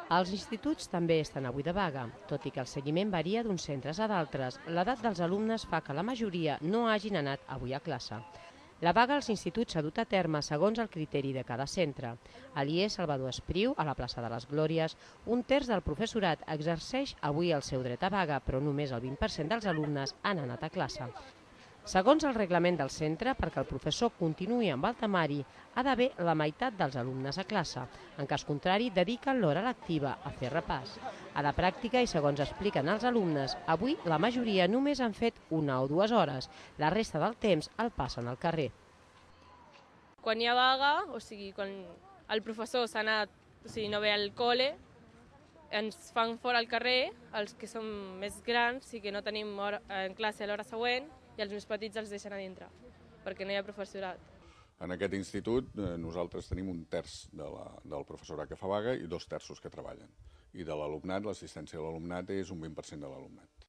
Els instituts també estan avui de vaga, tot i que el seguiment varia d'uns centres a d'altres. L'edat dels alumnes fa que la majoria no hagin anat avui a classe. La vaga als instituts s'ha dut a terme segons el criteri de cada centre. A l'IE Salvador Espriu, a la plaça de les Glòries, un terç del professorat exerceix avui el seu dret a vaga, però només el 20% dels alumnes han anat a classe. Segons el reglament del centre, perquè el professor continuï amb el temari, ha d'haver la meitat dels alumnes a classe. En cas contrari, dediquen l'hora lectiva a fer repàs. A la pràctica, i segons expliquen els alumnes, avui la majoria només han fet 1 o 2 hores. La resta del temps el passen al carrer. Quan hi ha vaga, o sigui, quan el professor s'ha anat, o sigui, no ve al col·le, ens fan fora al carrer, els que som més grans i que no tenim en classe a l'hora següent, i els més petits els deixen a dintre, perquè no hi ha professorat. En aquest institut nosaltres tenim un terç del professorat que fa vaga i 2 terços que treballen. I de l'alumnat, l'assistència de l'alumnat és un 20% de l'alumnat.